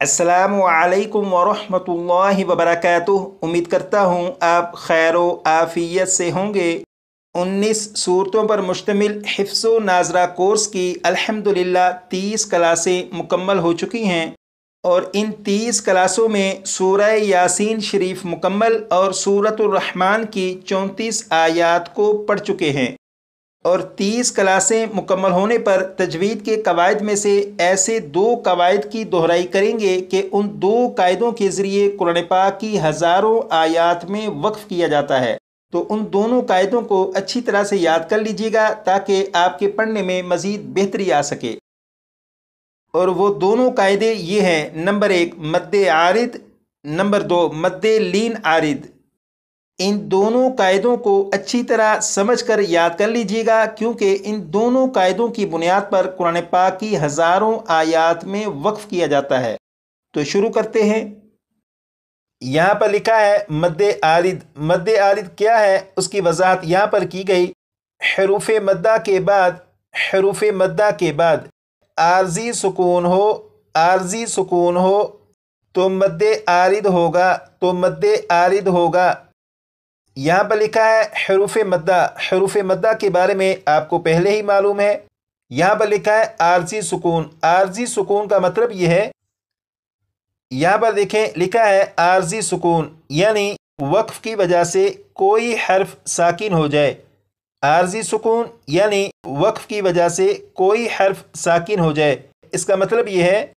अस्सलामु अलैकुम वरहमतुल्लाहि वबरकातुह। उम्मीद करता हूँ आप खैर व आफियत से होंगे। 19 सूरतों पर मुश्तमिल हिफ्ज़ व नाज़रा कोर्स की अल्हम्दुलिल्लाह 30 क्लासें मुकम्मल हो चुकी हैं और इन 30 क्लासों में सूरह यासीन शरीफ मुकम्मल और सूरतुर रहमान की 34 आयात को पढ़ चुके हैं। और 30 क्लासें मुकम्मल होने पर तजवीद के कवायद में से ऐसे 2 कवायद की दोहराई करेंगे कि उन 2 कायदों के ज़रिए कुरान पाक की हज़ारों आयात में वक्फ़ किया जाता है। तो उन दोनों कायदों को अच्छी तरह से याद कर लीजिएगा ताकि आपके पढ़ने में मज़ीद बेहतरी आ सके। और वो दोनों कायदे ये हैं, नंबर 1 मद्दे आरिद, नंबर 2 मद्दे लीन आरिद। इन दोनों कायदों को अच्छी तरह समझकर याद कर लीजिएगा क्योंकि इन दोनों कायदों की बुनियाद पर कुरान पाक की हज़ारों आयात में वक्फ़ किया जाता है। तो शुरू करते हैं। यहाँ पर लिखा है मद्दे आरिद। मद्दे आरिद क्या है उसकी वजाहत यहाँ पर की गई। हरूफ़े मद्दा के बाद आर्जी सुकून हो तो मद्दे आरिद होगा। यहाँ पर लिखा है हरूफ़ मद्दा के बारे में आपको पहले ही मालूम है। यहाँ पर लिखा है आर्जी सुकून का मतलब ये है, यहाँ पर देखें लिखा है आर्जी सुकून यानी वक्फ की वजह से कोई हर्फ साकिन हो जाए। आर्जी सुकून यानी वक्फ की वजह से कोई हर्फ साकिन हो जाए। इसका मतलब ये है,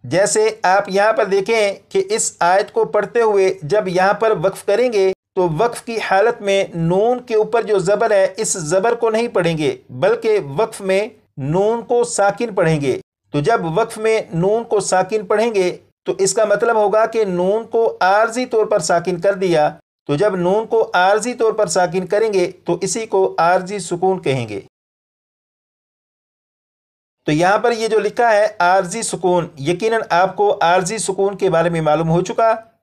जैसे आप यहाँ पर देखें कि इस आयत को पढ़ते हुए जब यहाँ पर वक्फ करेंगे तो वक्फ की हालत में नून के ऊपर जो ज़बर है इस ज़बर को नहीं पढ़ेंगे बल्कि वक्फ में नून को साकिन पढ़ेंगे। तो जब वक्फ में नून को साकिन पढ़ेंगे तो इसका मतलब होगा कि नून को आर्जी तौर पर साकिन कर दिया। तो जब नून को आर्जी तौर पर साकिन करेंगे तो इसी को आर्जी सुकून कहेंगे। तो यहाँ पर ये जो लिखा है आर्जी सुकून, यकीनन आपको आर्जी सुकून के बारे में मालूम हो चुका।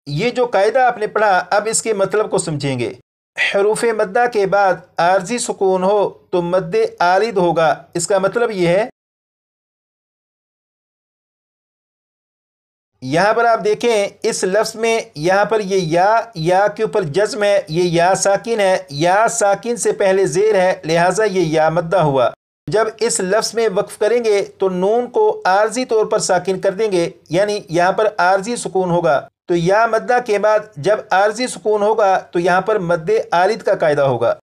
ये जो कायदा आपने पढ़ा अब इसके मतलब को समझेंगे। हरूफ़ मद्दा के बाद आर्जी सुकून हो तो मद्दे आरिद होगा। इसका मतलब ये है, यहाँ पर आप देखें इस लफ्ज़ में यहाँ पर ये या के ऊपर जज़्म है, ये या साकिन है, या साकिन से पहले ज़ेर है, लिहाजा ये या मद्दा हुआ। जब इस लफ्ज़ में वक्फ़ करेंगे तो नून को आर्जी तौर पर साकिन कर देंगे यानी यहाँ पर आर्जी सुकून होगा। तो या मद्दा के बाद जब आर्जी सुकून होगा तो यहाँ पर मद्दे आरिद का कायदा होगा।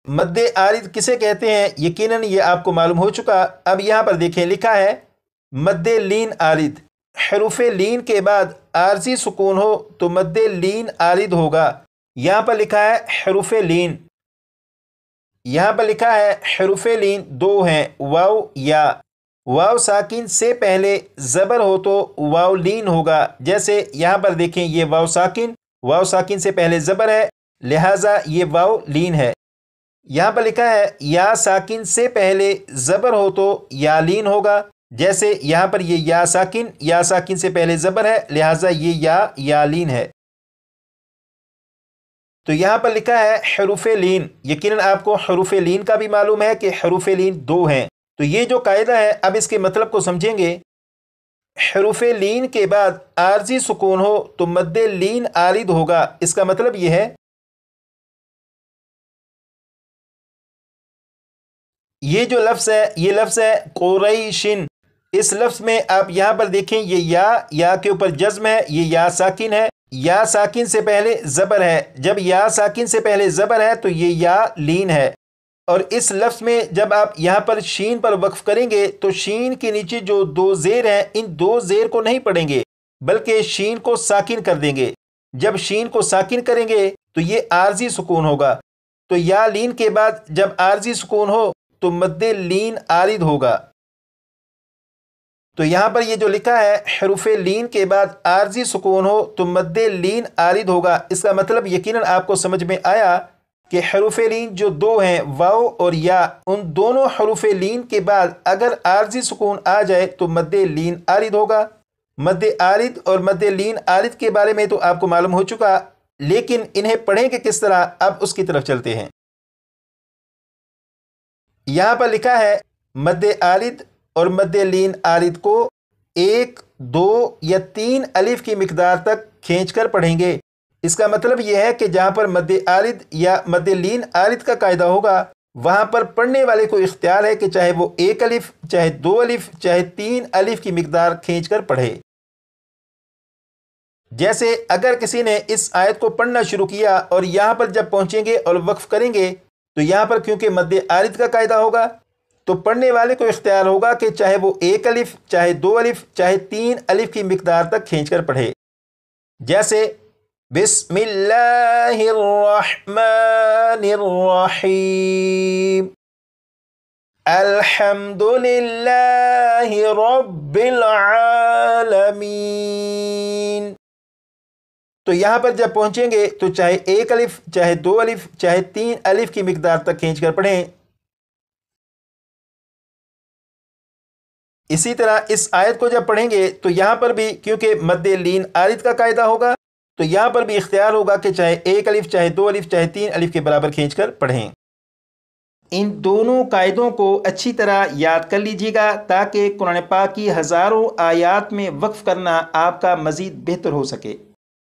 मद्दे आरिद किसे कहते हैं यकीनन ये आपको मालूम हो चुका। अब यहाँ पर देखें लिखा है मद्दे लीन आरिद। हरूफ़े लीन के बाद आर्जी सुकून हो तो मद्दे लीन आरिद होगा। यहाँ पर लिखा है हरूफ़े लीन, यहाँ पर लिखा है हरूफ़े लीन 2 हैं, वाव या। वाव साकिन से पहले ज़बर हो तो वाव लीन होगा। जैसे यहाँ पर देखें ये वाव साकिन से पहले ज़बर है, लिहाजा ये वाव लीन है। यहाँ पर लिखा है या साकिन से पहले ज़बर हो तो या लीन होगा। जैसे यहाँ पर ये या साकिन से पहले ज़बर है, लिहाजा ये या लीन है। तो यहाँ पर लिखा है हरूफ़ लीन, यकीनन आपको हरूफ़ लीन का भी मालूम है कि हरूफ़ लीन 2 हैं। तो ये जो कायदा है अब इसके मतलब को समझेंगे। हरूफ़ लीन के बाद आर्जी सुकून हो तो मद्दे लीन आरिद होगा। इसका मतलब ये है, ये जो लफ्ज़ है ये लफ्ज़ है क़ुरैशिन। इस लफ्ज़ में आप यहाँ पर देखें ये या के ऊपर जज़्म है, ये या साकिन है, या साकिन से पहले ज़बर है। जब या साकिन से पहले ज़बर है तो ये या लीन है। और इस लफ्ज़ में जब आप यहाँ पर शीन पर वक्फ़ करेंगे तो शीन के नीचे जो 2 ज़ेर हैं इन 2 ज़ेर को नहीं पढ़ेंगे बल्कि शीन को साकिन कर देंगे। जब शीन को साकिन करेंगे तो ये आर्जी सुकून होगा। तो या लीन के बाद जब आर्जी सुकून हो तो मद्दे लीन आरिद होगा। तो यहाँ पर ये जो लिखा है हरूफ़ लीन के बाद आर्जी सुकून हो तो मद्दे लीन आरिद होगा। इसका मतलब यकीनन आपको समझ में आया कि हरूफ़ लीन जो 2 हैं, वाव और या, उन दोनों हरूफ़ लीन के बाद अगर आर्जी सुकून आ जाए तो मद्दे लीन आरिद होगा। मद्दे आरिद और मद्दे लीन आरिद के बारे में तो आपको मालूम हो चुका, लेकिन इन्हें पढ़ेंगे किस तरह अब उसकी तरफ चलते हैं। यहाँ पर लिखा है मद आलिद और मद लीन आलिद को 1, 2 या 3 अलिफ की मिकदार तक खींचकर पढ़ेंगे। इसका मतलब यह है कि जहाँ पर मद आलिद या मद लीन आलिद का कायदा होगा वहाँ पर पढ़ने वाले को इख्तियार है कि चाहे वो 1 अलिफ, चाहे 2 अलिफ, चाहे 3 अलिफ की मिकदार खींचकर पढ़े। जैसे अगर किसी ने इस आयत को पढ़ना शुरू किया और यहाँ पर जब पहुँचेंगे और वक्फ करेंगे तो यहाँ पर क्योंकि मद आलिद का कायदा होगा तो पढ़ने वाले को इख्तियार होगा कि चाहे वो 1 अलिफ, चाहे 2 अलिफ, चाहे 3 अलिफ की मिकदार तक खींचकर पढ़े। जैसे बिस्मिल्लाहिर्रहमानिर्रहीम, अल्हम्दुलिल्लाहि रब्बिल आलमीन। तो यहाँ पर जब पहुँचेंगे तो चाहे 1 अलिफ, चाहे 2 अलिफ, चाहे 3 अलिफ की मिकदार तक खींचकर पढ़ें। इसी तरह इस आयत को जब पढ़ेंगे तो यहाँ पर भी क्योंकि मद लीन आलिद का कायदा होगा तो यहाँ पर भी इख्तियार होगा कि चाहे 1 अलिफ, चाहे 2 अलिफ, चाहे 3 अलिफ के बराबर खींचकर पढ़ें। इन दोनों कायदों को अच्छी तरह याद कर लीजिएगा ताकि कुरान पाक की हज़ारों आयात में वक्फ करना आपका मज़ीद बेहतर हो सके।